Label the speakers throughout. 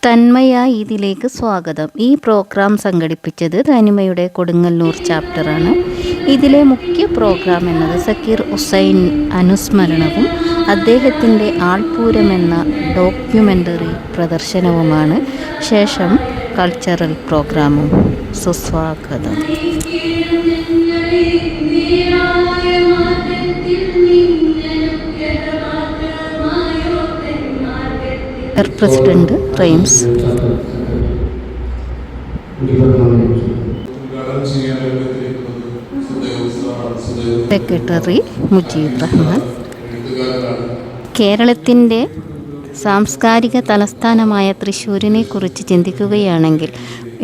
Speaker 1: തന്മയ ഇതിലേക്ക് സ്വാഗതം. ഈ പ്രോഗ്രാം സംഘടിപ്പിച്ചത് തനിമയുടെ കൊടുങ്ങല്ലൂർ ചാപ്റ്ററാണ്. ഇതിലെ മുഖ്യ പ്രോഗ്രാം എന്നത് സക്കീർ ഹുസൈൻ അനുസ്മരണവും അദ്ദേഹത്തിൻ്റെ ആൾപൂരം എന്ന ഡോക്യുമെൻ്ററി പ്രദർശനവുമാണ്. ശേഷം കൾച്ചറൽ പ്രോഗ്രാമും. സുസ്വാഗതം. പ്രസിഡന്റ് റെയിംസ്, സെക്രട്ടറി മുജീബ് റഹ്മാൻ. കേരളത്തിൻ്റെ സാംസ്കാരിക തലസ്ഥാനമായ തൃശ്ശൂരിനെ കുറിച്ച് ചിന്തിക്കുകയാണെങ്കിൽ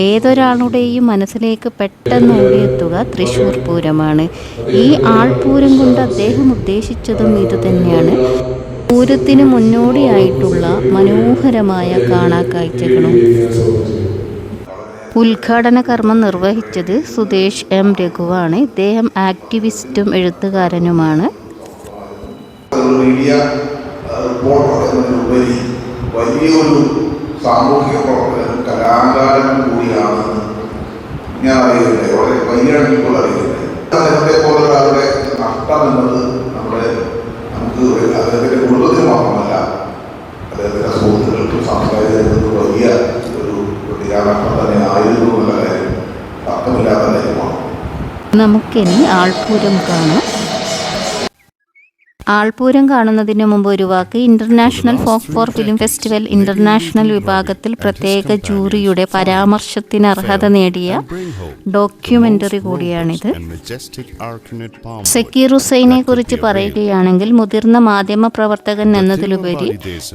Speaker 1: ഏതൊരാളുടെയും മനസ്സിലേക്ക് പെട്ടെന്ന് ഓടിയെത്തുക തൃശ്ശൂർ പൂരമാണ്. ഈ ആൾപൂരം കൊണ്ട് അദ്ദേഹം ഉദ്ദേശിച്ചതും ഇതുതന്നെയാണ്. പൂരത്തിന് മുന്നോടിയായിട്ടുള്ള മനോഹരമായ കാണാക്കാഴ്ചകളും. ഉദ്ഘാടന കർമ്മം നിർവഹിച്ചത് സുദേശ് എം രഘുവാണ്. ഇദ്ദേഹം ആക്ടിവിസ്റ്റും എഴുത്തുകാരനുമാണ്.
Speaker 2: വലിയൊരു സാമൂഹിക പ്രവർത്തനം കലാകാരനും കൂടിയാണെന്ന് ഞാൻ അറിയുന്നത്, വളരെ വൈകാരികപ്പോൾ അറിയുന്നത്. അദ്ദേഹത്തെ പോലെ ഒരാളുടെ നഷ്ടം എന്നത് നമുക്ക് അദ്ദേഹത്തിൻ്റെ കുടുംബത്തിന് മാത്രമല്ല, അദ്ദേഹത്തിൻ്റെ സുഹൃത്തുക്കൾക്കും സാംസ്കാരിക രംഗത്ത് വലിയ ഒരു നിരാകരണം തന്നെ ആയിരുന്നു എന്നുള്ള കാര്യം അർത്ഥമില്ലാത്ത കാര്യമാണ്.
Speaker 1: നമുക്കിനി ആൾപൂരം കാണാം. ആൾപൂരം കാണുന്നതിന് മുമ്പ് ഒരു വാക്ക്. International folklore film festival international വിഭാഗത്തിൽ പ്രത്യേക ജൂറിയുടെ പരാമർശത്തിന് അർഹത നേടിയ ഡോക്യുമെന്ററി കൂടിയാണിത്. സക്കീർ ഹുസൈനെ കുറിച്ച് പറയുകയാണെങ്കിൽ മുതിർന്ന മാധ്യമ പ്രവർത്തകൻ എന്നതിലുപരി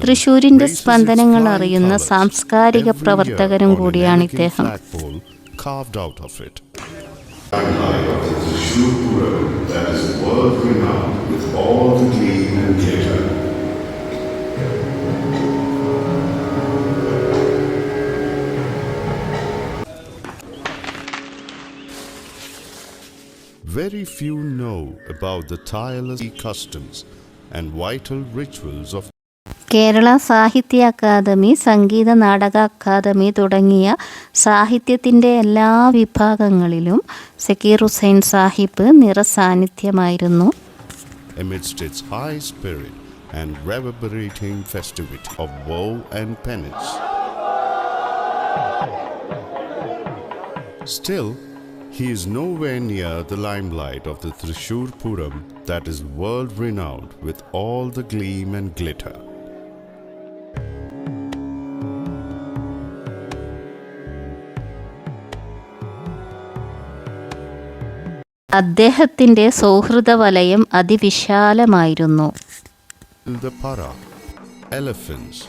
Speaker 1: തൃശ്ശൂരിന്റെ സ്പന്ദനങ്ങൾ അറിയുന്ന സാംസ്കാരിക പ്രവർത്തകനും കൂടിയാണ് ഇദ്ദേഹം.
Speaker 3: That is world renowned with all the gleam and glitter. Very few know about the tireless customs and vital rituals of
Speaker 1: Kerala സാഹിത്യ അക്കാദമി, സംഗീത നാടക അക്കാദമി തുടങ്ങിയ സാഹിത്യത്തിൻ്റെ എല്ലാ വിഭാഗങ്ങളിലും Zakir Hussain Sahib നിറസാന്നിധ്യമായിരുന്നു.
Speaker 3: Amidst its high spirit and reverberating festivity of woe and penance, still he is nowhere near the limelight of the Thrissur Puram that is world renowned with all the gleam and glitter.
Speaker 1: അദ്ദേഹത്തിൻ്റെ സൗഹൃദ വലയം അതിവിശാലമായിരുന്നു.
Speaker 3: The para, elephants,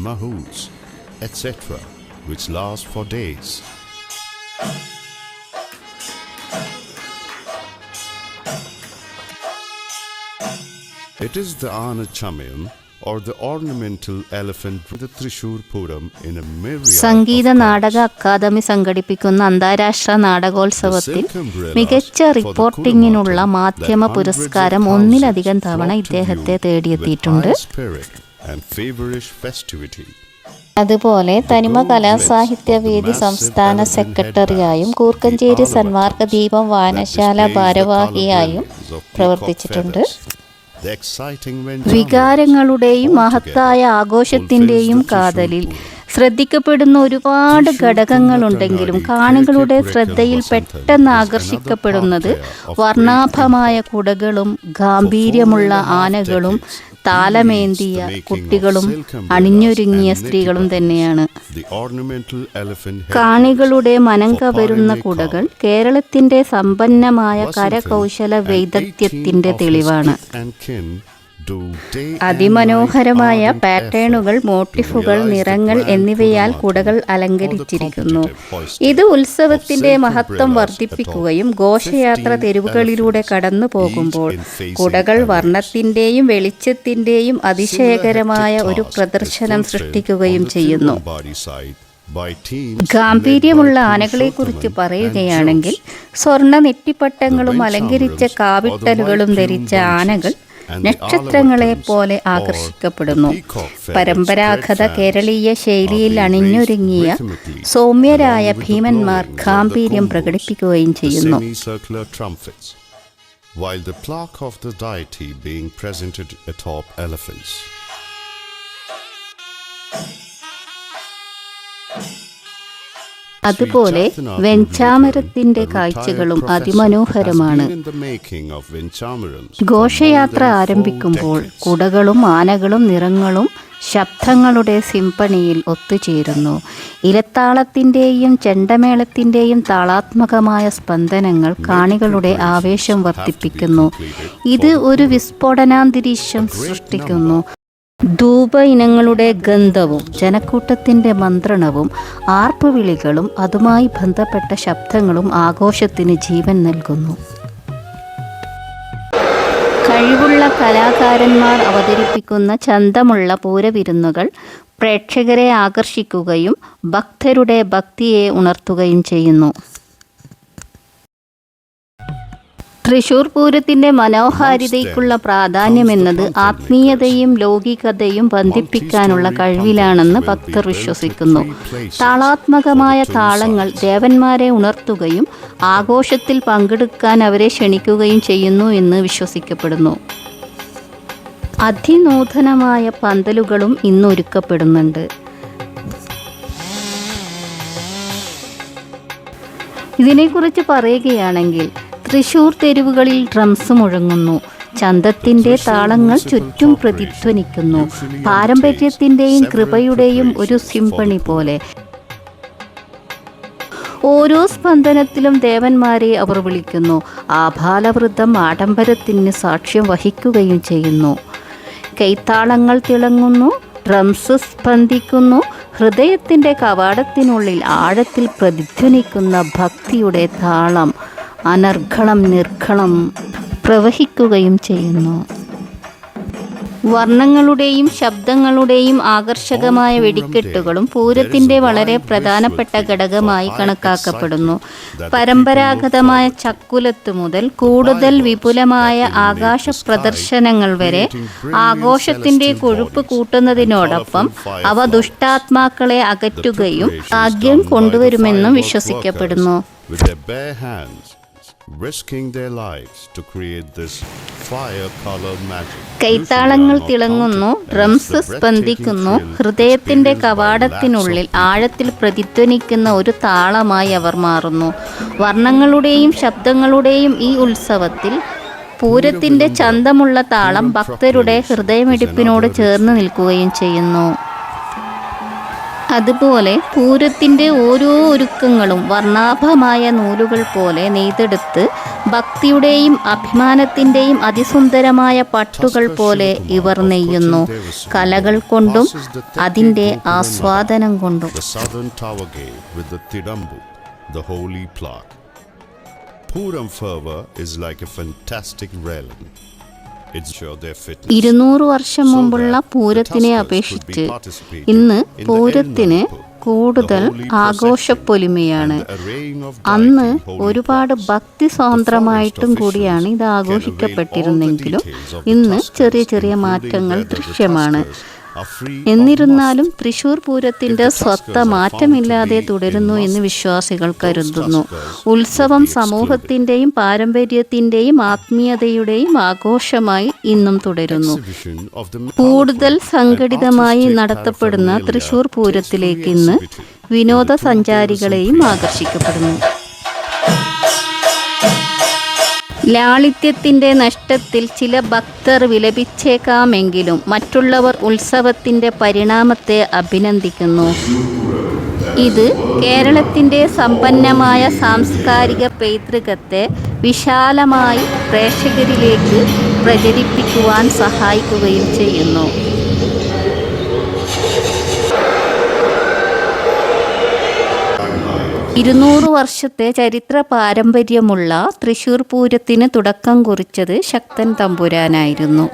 Speaker 3: mahouts, etc., which last for days. It is the Ana Chamyon or the ornamental elephant with the Thrissur Puram in a myriad.
Speaker 1: Sangeetha Nataka academy സംഘടിപ്പിക്കുന്ന അന്താരാഷ്ട്ര നാടകോത്സവത്തിൽ മികച്ച റിപ്പോർട്ടിങ്ങിനുള്ള മാധ്യമ പുരസ്കാരം ഒന്നിലധികം തവണ ഇദ്ദേഹത്തെ തേടിയെത്തിയിട്ടുണ്ട്. അതുപോലെ തനിമ കലാസാഹിത്യവേദി സംസ്ഥാന സെക്രട്ടറിയായും കൂർക്കഞ്ചേരി സന്മാർഗ ദീപം വായനശാല ഭാരവാഹിയായും പ്രവർത്തിച്ചിട്ടുണ്ട്. വികാരങ്ങളുടെയും മഹത്തായ ആഘോഷത്തിൻ്റെയും കാതലിൽ ശ്രദ്ധിക്കപ്പെടുന്ന ഒരുപാട് ഘടകങ്ങളുണ്ടെങ്കിലും കാണികളുടെ ശ്രദ്ധയിൽ പെട്ടെന്ന് ആകർഷിക്കപ്പെടുന്നത് വർണ്ണാഭമായ കുടകളും ഗാംഭീര്യമുള്ള ആനകളും താലമേന്തിയ കുട്ടികളും അണിഞ്ഞൊരുങ്ങിയ സ്ത്രീകളും തന്നെയാണ്. കാണികളുടെ മനം കവരുന്ന കുടകൾ കേരളത്തിന്റെ സമ്പന്നമായ കരകൗശല വൈദഗ്ധ്യത്തിന്റെ തെളിവാണ്. അതിമനോഹരമായ പാറ്റേണുകൾ, മോട്ടിഫുകൾ, നിറങ്ങൾ എന്നിവയാൽ കുടകൾ അലങ്കരിച്ചിരിക്കുന്നു. ഇത് ഉത്സവത്തിന്റെ മഹത്വം വർദ്ധിപ്പിക്കുകയും ഘോഷയാത്ര തെരുവുകളിലൂടെ കടന്നു പോകുമ്പോൾ കുടകൾ വർണ്ണത്തിന്റെയും വെളിച്ചത്തിന്റെയും അതിശയകരമായ ഒരു പ്രദർശനം സൃഷ്ടിക്കുകയും ചെയ്യുന്നു. ഗാംഭീര്യമുള്ള ആനകളെക്കുറിച്ച് പറയുകയാണെങ്കിൽ സ്വർണ്ണ നെറ്റിപ്പട്ടങ്ങളും അലങ്കരിച്ച കാവിട്ടലുകളും ധരിച്ച ആനകൾ നക്ഷത്രങ്ങളെ പോലെ ആകർഷിക്കപ്പെടുന്നു. പരമ്പരാഗത കേരളീയ ശൈലിയിൽ അണിഞ്ഞൊരുങ്ങിയ സൗമ്യരായ ഭീമന്മാർ ഗാംഭീര്യം പ്രകടിപ്പിക്കുകയും ചെയ്യുന്നു.
Speaker 3: While the plaque of the deity being presented atop elephants.
Speaker 1: അതുപോലെ വെഞ്ചാമരത്തിന്റെ കാഴ്ചകളും അതിമനോഹരമാണ്. ഘോഷയാത്ര ആരംഭിക്കുമ്പോൾ കുടകളും ആനകളും നിറങ്ങളും ശബ്ദങ്ങളുടെ സിംഫണിയിൽ ഒത്തുചേരുന്നു. ഇലത്താളത്തിൻ്റെയും ചെണ്ടമേളത്തിൻ്റെയും താളാത്മകമായ സ്പന്ദനങ്ങൾ കാണികളുടെ ആവേശം വർദ്ധിപ്പിക്കുന്നു. ഇത് ഒരു വിസ്ഫോടനാന്തരീക്ഷം സൃഷ്ടിക്കുന്നു. ധൂപ ഇനങ്ങളുടെ ഗന്ധവും ജനക്കൂട്ടത്തിൻ്റെ മന്ത്രണവും ആർപ്പുവിളികളും അതുമായി ബന്ധപ്പെട്ട ശബ്ദങ്ങളും ആഘോഷത്തിന് ജീവൻ നൽകുന്നു. കഴിവുള്ള കലാകാരന്മാർ അവതരിപ്പിക്കുന്ന ചന്തമുള്ള പൂരവിരുന്നുകൾ പ്രേക്ഷകരെ ആകർഷിക്കുകയും ഭക്തരുടെ ഭക്തിയെ ഉണർത്തുകയും ചെയ്യുന്നു. തൃശൂർ പൂരത്തിൻ്റെ മനോഹാരിതയ്ക്കുള്ള പ്രാധാന്യമെന്നത് ആത്മീയതയും ലൗകികതയും ബന്ധിപ്പിക്കാനുള്ള കഴിവിലാണെന്ന് ഭക്തർ വിശ്വസിക്കുന്നു. താളാത്മകമായ താളങ്ങൾ ദേവന്മാരെ ഉണർത്തുകയും ആഘോഷത്തിൽ പങ്കെടുക്കാൻ അവരെ ക്ഷണിക്കുകയും ചെയ്യുന്നു എന്ന് വിശ്വസിക്കപ്പെടുന്നു. അതിനൂതനമായ പന്തലുകളും ഇന്ന് ഒരുക്കപ്പെടുന്നുണ്ട്. ഇതിനെക്കുറിച്ച് പറയുകയാണെങ്കിൽ തൃശൂർ തെരുവുകളിൽ ഡ്രംസ് മുഴങ്ങുന്നു. ചന്തത്തിൻ്റെ താളങ്ങൾ ചുറ്റും പ്രതിധ്വനിക്കുന്നു. പാരമ്പര്യത്തിൻ്റെയും കൃപയുടെയും ഒരു സിംഫണി പോലെ. ഓരോ സ്പന്ദനത്തിലും ദേവന്മാരെ അവർ വിളിക്കുന്നു. ആഭാലവൃദ്ധം ആഡംബരത്തിന് സാക്ഷ്യം വഹിക്കുകയും ചെയ്യുന്നു. കൈത്താളങ്ങൾ തിളങ്ങുന്നു, ഡ്രംസ് സ്പന്ദിക്കുന്നു. ഹൃദയത്തിൻ്റെ കവാടത്തിനുള്ളിൽ ആഴത്തിൽ പ്രതിധ്വനിക്കുന്ന ഭക്തിയുടെ താളം അനർഘളം നിർഘളം പ്രവഹിക്കുകയും ചെയ്യുന്നു. വർണ്ണങ്ങളുടെയും ശബ്ദങ്ങളുടെയും ആകർഷകമായ വെടിക്കെട്ടുകളും പൂരത്തിൻ്റെ വളരെ പ്രധാനപ്പെട്ട ഘടകമായി കണക്കാക്കപ്പെടുന്നു. പരമ്പരാഗതമായ ചക്കുലത്ത് മുതൽ കൂടുതൽ വിപുലമായ ആകാശ പ്രദർശനങ്ങൾ വരെ ആഘോഷത്തിൻ്റെ കൊഴുപ്പ് കൂട്ടുന്നതിനോടൊപ്പം അവ ദുഷ്ടാത്മാക്കളെ അകറ്റുകയും ഭാഗ്യം കൊണ്ടുവരുമെന്നും വിശ്വസിക്കപ്പെടുന്നു.
Speaker 3: risking their lives to create this fire color magic.
Speaker 1: കൈത്താളങ്ങൾ തിളങ്ങുന്നു, ഡ്രംസ് സ്പന്ദിക്കുന്നു. ഹൃദയത്തിന്റെ കവാടത്തിനുള്ളിൽ ആഴത്തിൽ പ്രതിധ്വനിക്കുന്ന ഒരു താളമായി അവർ മാറുന്നു. വർണ്ണങ്ങളുടെയും ശബ്ദങ്ങളുടെയും ഈ ഉത്സവത്തിൽ പൂരത്തിന്റെ ചന്തമുള്ള താളം ഭക്തരുടെ ഹൃദയമിടിപ്പിനോട് ചേർന്ന് നിൽക്കുകയും ചെയ്യുന്നു. അതുപോലെ പൂരത്തിൻ്റെ ഓരോ ഒരുക്കങ്ങളും വർണ്ണാഭമായ നൂലുകൾ പോലെ നെയ്തെടുത്ത് ഭക്തിയുടെയും അഭിമാനത്തിൻ്റെയും അതിസുന്ദരമായ പട്ടുകൾ പോലെ ഇവർ നെയ്യുന്നു. കലകൾ കൊണ്ടും അതിൻ്റെ ആസ്വാദനം കൊണ്ടും.
Speaker 3: Puram fervor is like a fantastic realm.
Speaker 1: 200 വർഷം മുമ്പുള്ള പൂരത്തിനെ അപേക്ഷിച്ച് ഇന്ന് പൂരത്തിന് കൂടുതൽ ആഘോഷപ്പൊലിമയാണ്. അന്ന് ഒരുപാട് ഭക്തിസ്വാതന്ത്ര്യമായിട്ടും കൂടിയാണ് ഇത് ആഘോഷിക്കപ്പെട്ടിരുന്നെങ്കിലും ഇന്ന് ചെറിയ ചെറിയ മാറ്റങ്ങൾ ദൃശ്യമാണ്. എന്നിരുന്നാലും തൃശൂർ പൂരത്തിൻ്റെ സ്വത്ത മാറ്റമില്ലാതെ തുടരുന്നു എന്ന് വിശ്വാസികൾ കരുതുന്നു. ഉത്സവം സമൂഹത്തിൻ്റെയും പാരമ്പര്യത്തിൻ്റെയും ആത്മീയതയുടെയും ആഘോഷമായി ഇന്നും തുടരുന്നു. കൂടുതൽ സംഘടിതമായി നടത്തപ്പെടുന്ന തൃശൂർ പൂരത്തിലേക്ക് ഇന്ന് വിനോദസഞ്ചാരികളെയും ആകർഷിക്കപ്പെടുന്നു. ലാളിത്യത്തിൻ്റെ നഷ്ടത്തിൽ ചില ഭക്തർ വിലപിച്ചേക്കാമെങ്കിലും മറ്റുള്ളവർ ഉത്സവത്തിൻ്റെ പരിണാമത്തെ അഭിനന്ദിക്കുന്നു. ഇത് കേരളത്തിൻ്റെ സമ്പന്നമായ സാംസ്കാരിക പൈതൃകത്തെ വിശാലമായി പ്രേക്ഷകരിലേക്ക് പ്രചരിപ്പിക്കുവാൻ സഹായിക്കുകയും ചെയ്യുന്നു. 200 വർഷത്തെ ചരിത്ര പാരമ്പര്യമുള്ള തൃശൂർ പൂരത്തിന് തുടക്കം കുറിച്ചത് ശക്തൻ തമ്പുരാനായിരുന്നു.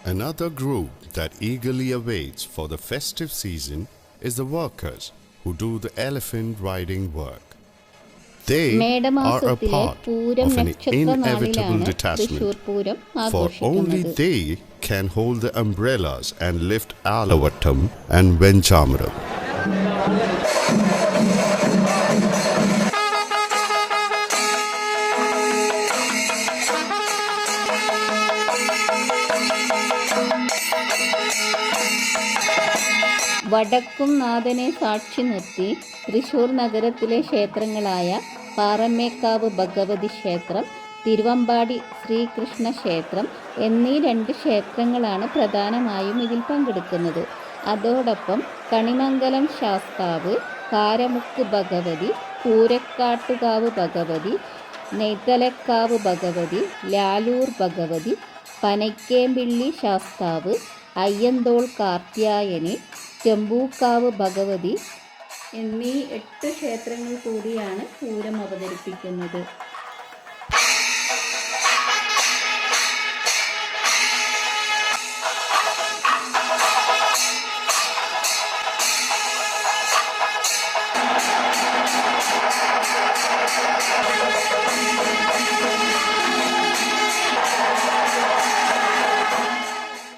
Speaker 3: Another group that eagerly awaits for the festive season is the workers who do the elephant riding work. They are a
Speaker 1: മേടമാസത്തിലെ
Speaker 3: part
Speaker 1: Pooram
Speaker 3: of an
Speaker 1: നക്ഷത്ര
Speaker 3: inevitable
Speaker 1: നാളിലാണ് Thrissur
Speaker 3: detachment,
Speaker 1: Pooram
Speaker 3: for only
Speaker 1: ആഘോഷിക്കുന്നത്.
Speaker 3: they can hold the umbrellas and lift Alavattam and Venchamaram.
Speaker 1: വടക്കും നാഥനെ സാക്ഷി നിർത്തി തൃശൂർ നഗരത്തിലെ ക്ഷേത്രങ്ങളായ പാറമേക്കാവ് ഭഗവതി ക്ഷേത്രം, തിരുവമ്പാടി ശ്രീകൃഷ്ണ ക്ഷേത്രം എന്നീ 2 ക്ഷേത്രങ്ങളാണ് പ്രധാനമായും ഇതിൽ പങ്കെടുക്കുന്നത്. അതോടൊപ്പം കണിമംഗലം ശാസ്താവ്, കാരമുക്ക് ഭഗവതി, പൂരക്കാട്ടുകാവ് ഭഗവതി, നെയ്തലക്കാവ് ഭഗവതി, ലാലൂർ ഭഗവതി, പനയ്ക്കേമ്പിള്ളി ശാസ്താവ്, അയ്യന്തോൾ കാർത്യായനി, ചെമ്പൂക്കാവ് ഭഗവതി എന്നീ 8 ക്ഷേത്രങ്ങൾ കൂടിയാണ് പൂരം അവതരിപ്പിക്കുന്നത്.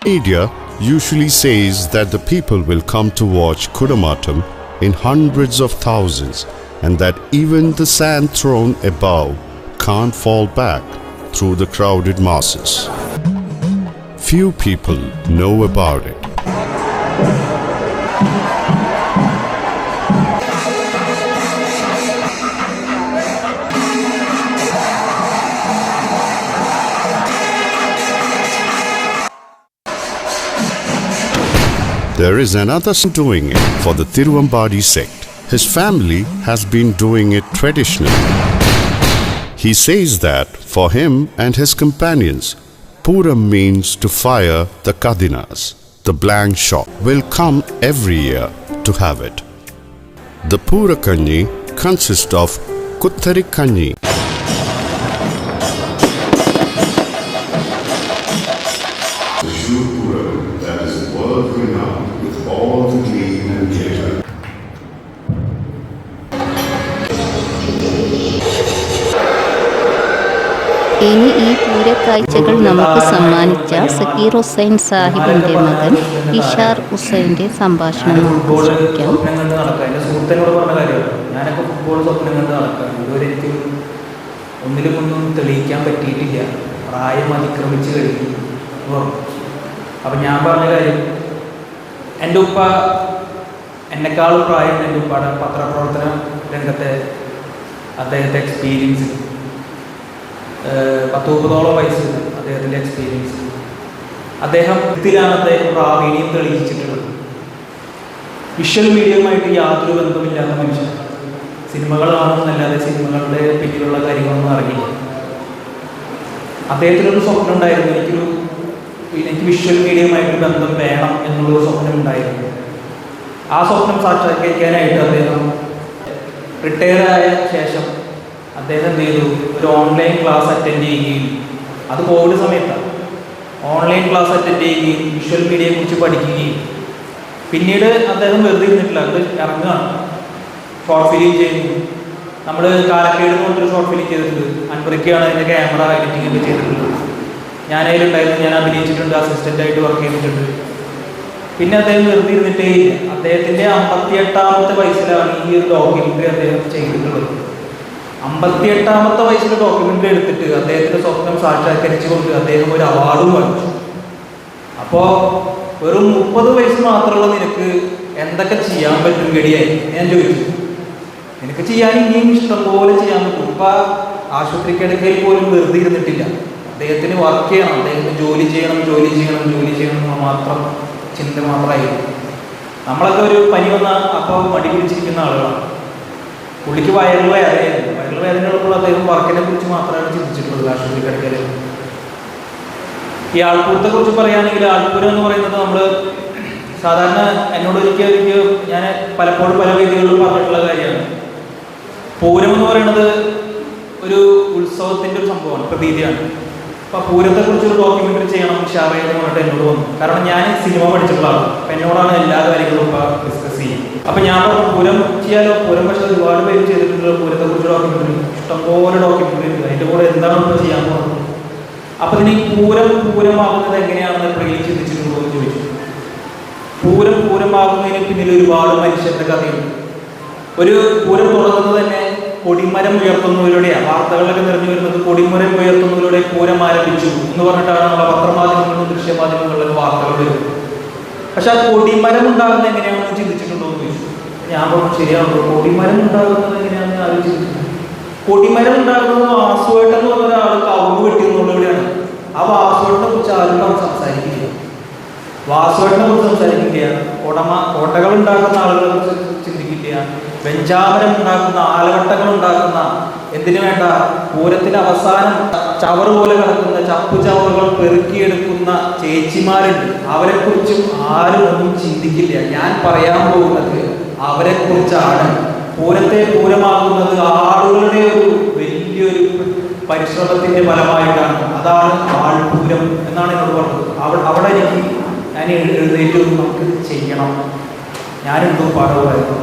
Speaker 3: Media usually says that the people will come to watch Kudamatam in hundreds of thousands, and that even the sand thrown above can't fall back through the crowded masses. Few people know about it. There is another son doing it for the Tiruvambadi sect. His family has been doing it traditionally. He says that for him and his companions, Puram means to fire the Kadinas. The blank shot will come every year to have it. The Purakanni consists of Kuttarikanni, that is world renowned with all the gleam and glitter.
Speaker 1: ഇനി ഈ പൂരക്കാഴ്ചകൾ നമുക്ക് സമ്മാനിച്ച സക്കീർ ഹുസൈൻ സാഹിബിൻ്റെ മകൻ ഇഷാർ ഹുസൈൻ്റെ സംഭാഷണം നമുക്ക് ശ്രമിക്കാം.
Speaker 4: എൻ്റെ സുഹൃത്തിനോട് പറഞ്ഞ കാര്യമാണ്, ഞാനൊക്കെ ഫുട്ബോൾ സ്വപ്നം കണ്ട് നടക്കാം. ഇതുവരെ എനിക്ക് ഒന്നിലും തെളിയിക്കാൻ പറ്റിയിട്ടില്ല, പ്രായം അതിക്രമിച്ച് കഴിഞ്ഞു. അപ്പം ഞാൻ പറഞ്ഞ കാര്യം, എൻ്റെ ഉപ്പ എന്നെക്കാളും പ്രായം എൻ്റെ ഉപ്പയുടെ പത്രപ്രവർത്തന രംഗത്തെ അദ്ദേഹത്തെ എക്സ്പീരിയൻസ് 10-30 വയസ്സ് അദ്ദേഹത്തിൻ്റെ എക്സ്പീരിയൻസ്. അദ്ദേഹം അദ്ദേഹം പ്രാവീണ്യം തെളിയിച്ചിട്ടുള്ളത്. വിഷ്വൽ മീഡിയയുമായിട്ട് യാതൊരു ബന്ധമില്ലാത്ത മനുഷ്യൻ. സിനിമകൾ കാണുന്നല്ലാതെ സിനിമകളുടെ പിന്നിലുള്ള കാര്യങ്ങളൊന്നും അറിയില്ല. അദ്ദേഹത്തിനൊരു സ്വപ്നം ഉണ്ടായിരുന്നു, എനിക്ക് വിഷ്വൽ മീഡിയയുമായിട്ട് ബന്ധം വേണം എന്നുള്ളൊരു സ്വപ്നം ഉണ്ടായിരുന്നു. ആ സ്വപ്നം സാക്ഷാത്കരിക്കാനായിട്ട് അദ്ദേഹം റിട്ടയറായ ശേഷം അദ്ദേഹം എന്ത് ചെയ്തു, ഒരു ഓൺലൈൻ ക്ലാസ് അറ്റൻഡ് ചെയ്യുകയും, അത് കോവിഡ് സമയത്താണ്, ഓൺലൈൻ ക്ലാസ് അറ്റൻഡ് ചെയ്യുകയും വിഷ്വൽ മീഡിയയെക്കുറിച്ച് പഠിക്കുകയും, പിന്നീട് അദ്ദേഹം വെറുതെ ഇരുന്നിട്ടില്ല, അത് ഇറങ്ങുകയാണ്, ഷോർട്ട് ഫിലിം ചെയ്യുന്നു. നമ്മൾ കാലക്കേട് കൊണ്ടൊരു ഷോർട്ട് ഫിലിം ചെയ്തിട്ടുണ്ട്, അൻപറിക്കാണ് അതിൻ്റെ ക്യാമറ എഡിറ്റിംഗ് ഒക്കെ ചെയ്തിട്ടുള്ളത്. ഞാനതിലുണ്ടായിരുന്നു, ഞാൻ അഭിനയിച്ചിട്ടുണ്ട്, അസിസ്റ്റൻ്റായിട്ട് വർക്ക് ചെയ്തിട്ടുണ്ട്. പിന്നെ അദ്ദേഹം വെറുതെ ഇരുന്നിട്ടേ ഇല്ല. അദ്ദേഹത്തിൻ്റെ 58ാമത്തെ വയസ്സിലാണ് ഈ ഒരു ഡോക്യുമെൻ്ററി അദ്ദേഹം ചെയ്തിട്ടുള്ളത്. 58ാമത്തെ വയസ്സിൽ ഡോക്യുമെൻ്ററി എടുത്തിട്ട് അദ്ദേഹത്തിൻ്റെ സ്വപ്നം സാക്ഷാത്കരിച്ചുകൊണ്ട് അദ്ദേഹം ഒരു അവാർഡും വാങ്ങിച്ചു. അപ്പോൾ വെറും 30 വയസ്സ് മാത്രമുള്ള നിനക്ക് എന്തൊക്കെ ചെയ്യാൻ പറ്റും ഗഡിയായി ഞാൻ ചോദിച്ചു. നിനക്ക് ചെയ്യാൻ ഇനിയും ഇഷ്ടം പോലെ ചെയ്യാൻ പറ്റും. ഇപ്പം ആശുപത്രിക്കിടക്കയിൽ പോലും വെറുതെ ഇരുന്നിട്ടില്ല. അദ്ദേഹത്തിന് വർക്ക് ചെയ്യണം, അദ്ദേഹത്തിന് ജോലി ചെയ്യണം എന്നുള്ള മാത്രം ചിന്ത മാത്രമായിരുന്നു. നമ്മളൊക്കെ ഒരു പനി വന്നാൽ അപ്പോൾ മടി പിടിച്ചിരിക്കുന്ന ആളുകളാണ്. പുള്ളിക്ക് വയറുവേദനയായിരുന്നു. വയറുവേദനയുള്ളപ്പോൾ അദ്ദേഹം വർക്കിനെ കുറിച്ച് മാത്രമാണ് ചിന്തിച്ചിട്ടുള്ളത് ആശുപത്രിക്കിടക്കയിൽ. ഈ ആൾക്കൂട്ടത്തെ കുറിച്ച് പറയുകയാണെങ്കിൽ, ആൾക്കൂരം എന്ന് പറയുന്നത് നമ്മൾ സാധാരണ എന്നോട് ഒരിക്കൽ ഞാൻ പലപ്പോഴും പല വേദികളിലും പറഞ്ഞിട്ടുള്ള കാര്യമാണ്. പൂരം എന്ന് പറയുന്നത് ഒരു ഉത്സവത്തിൻ്റെ ഒരു സംഭവമാണ്, പ്രതീതിയാണ്. അപ്പോൾ പൂരത്തെക്കുറിച്ചൊരു ഡോക്യുമെൻ്ററി ചെയ്യണം ഷാറേ എന്ന് പറഞ്ഞിട്ട് എന്നോട് വന്നു. കാരണം ഞാൻ സിനിമ പഠിച്ചിട്ടുള്ളതാണ്, അപ്പം എന്നോടാണ് എല്ലാ കാര്യങ്ങളും ഇപ്പോൾ ഡിസ്കസ് ചെയ്യും. അപ്പം ഞാൻ പറഞ്ഞു പൂരം ചെയ്യാലോ, പൂരം പക്ഷേ ഒരുപാട് പേര് ചെയ്തിട്ടുണ്ടല്ലോ പൂരത്തെക്കുറിച്ച് ഡോക്യുമെൻ്ററി, ഇഷ്ടംപോലെ ഡോക്യുമെൻ്ററി ഉണ്ട്, അതിൻ്റെ കൂടെ എന്താണ് ഇപ്പോൾ ചെയ്യാൻ പോകുന്നത്. അപ്പം ഇതിന് പൂരമാകുന്നത് എങ്ങനെയാണെന്ന് എപ്പോഴെങ്കിലും ചിന്തിച്ചിട്ടുണ്ടോ എന്ന് ചോദിച്ചു. പൂരമാകുന്നതിന് പിന്നിൽ ഒരുപാട് മനുഷ്യരുടെ കഥയുണ്ട്. ഒരു പൂരം തുടങ്ങുന്നത് തന്നെ കൊടിമരം ഉയർത്തുന്നവരുടെയാണ്. വാർത്തകളിലൊക്കെ നിറഞ്ഞു വരുന്നത് കൊടിമരം ഉയർത്തുന്നവരുടെ പൂരം ആരംഭിച്ചു എന്ന് പറഞ്ഞിട്ടാണ് നമ്മളെ പത്രമാധ്യമങ്ങളിലും ദൃശ്യമാധ്യമങ്ങളിലും വാർത്തകൾ വരുന്നത്. പക്ഷെ ആ കൊടിമരം ഉണ്ടാകുന്നത് എങ്ങനെയാണെന്ന് ചിന്തിച്ചിട്ടുണ്ടോ എന്ന് ചോദിച്ചു. ഞാൻ പറഞ്ഞു ശരിയാണല്ലോ, കൊടിമരം ഉണ്ടാകുന്നത് എങ്ങനെയാണെന്ന് ആലോചിച്ചിട്ടുണ്ട്. കൊടിമരം ഉണ്ടാകുന്നത് വാസുവേട്ടൻ എന്ന് പറഞ്ഞ ഒരാൾ കവുങ്ങ് വെട്ടിയെന്നുള്ളവിടെയാണ്. ആ വാസുവേട്ടനെ കുറിച്ച് ആരും സംസാരിക്കില്ല. വാസുവേട്ടനെ കുറിച്ച് സംസാരിക്കില്ല, കോട്ടകൾ ഉണ്ടാക്കുന്ന ആളുകളെ കുറിച്ച് ചിന്തിക്കില്ല, വെഞ്ചാമരം ഉണ്ടാക്കുന്ന ആലവട്ടങ്ങൾ ഉണ്ടാക്കുന്ന, എന്തിനു വേണ്ട പൂരത്തിന് അവസാനം ചവറ് പോലെ കിടക്കുന്ന ചപ്പുചവറുകൾ പെറുക്കിയെടുക്കുന്ന ചേച്ചിമാരുണ്ട്. അവരെക്കുറിച്ചും ആരും ഒന്നും ചിന്തിക്കില്ല. ഞാൻ പറയാൻ പോകുന്നത് അവരെക്കുറിച്ചാണ്. പൂരത്തെ പൂരമാക്കുന്നത് ആളുകളുടെ ഒരു വലിയൊരു പരിശ്രമത്തിന്റെ ഫലമായിട്ടാണ്. അതാണ് ആൾപൂരം എന്നാണ് എന്നോട് പറഞ്ഞത്. അവിടെ ഞാൻ എഴുന്നേറ്റ് നമുക്ക് ചെയ്യണം, ഞാനെന്തോ പാടുമായിരുന്നു.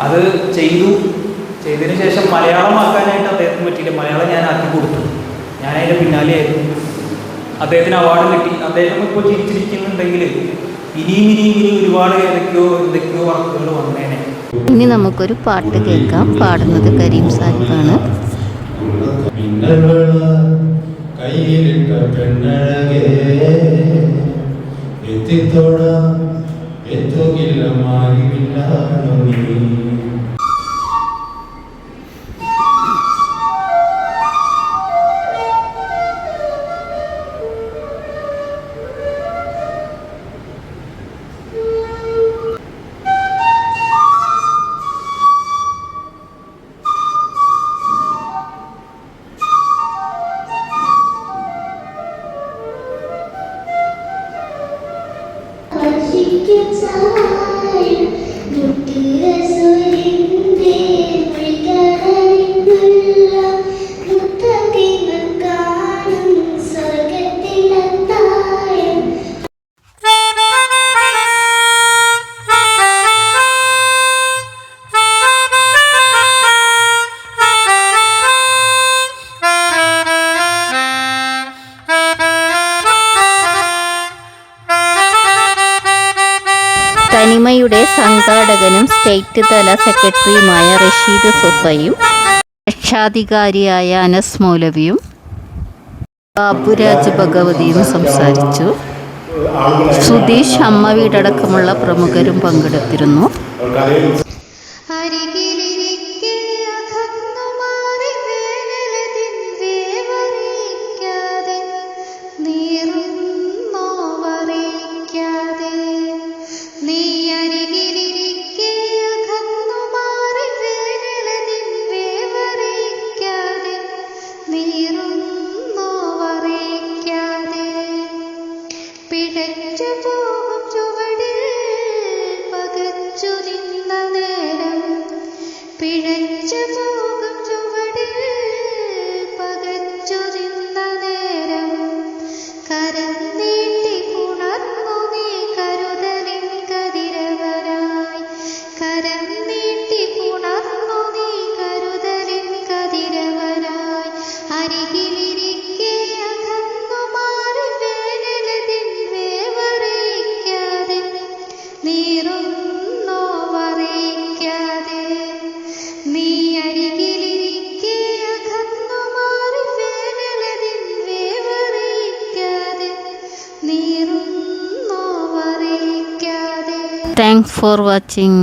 Speaker 4: അത് ചെയ്തതിന് ശേഷം മലയാളമാക്കാനായിട്ട് അദ്ദേഹത്തിന് പറ്റിയില്ല. മലയാളം ഞാൻ ആക്കി കൊടുത്തു. ഞാൻ അതിൻ്റെ പിന്നാലെയായിരുന്നു. അദ്ദേഹത്തിന് അവാർഡ് കിട്ടി. അദ്ദേഹം ഇപ്പോൾ ചിരിച്ചിരിക്കുന്നുണ്ടെങ്കിൽ ഇനിയും ഒരുപാട് എന്തൊക്കെയോ വർക്കുകൾ വന്നേനെ.
Speaker 1: ഇനി നമുക്കൊരു പാട്ട് കേൾക്കാം. പാടുന്നത് കരീം സാഹിബാണ്.
Speaker 5: കയ്യിലിട്ട പെണ്ണഴകേ എത്തിത്തോടാം എത്തുകില്ല മാറിയില്ലാണോ നീ.
Speaker 1: തനിമയുടെ സംഘാടകനും സ്റ്റേറ്റ് തല സെക്രട്ടറിയുമായ റഷീദ് സുഫയും രക്ഷാധികാരിയായ അനസ് മൗലവിയും ബാബുരാജ് ഭഗവതിയും സംസാരിച്ചു. സുധീഷ് അമ്മ വീടടക്കമുള്ള പ്രമുഖരും പങ്കെടുത്തിരുന്നു. Thanks for watching.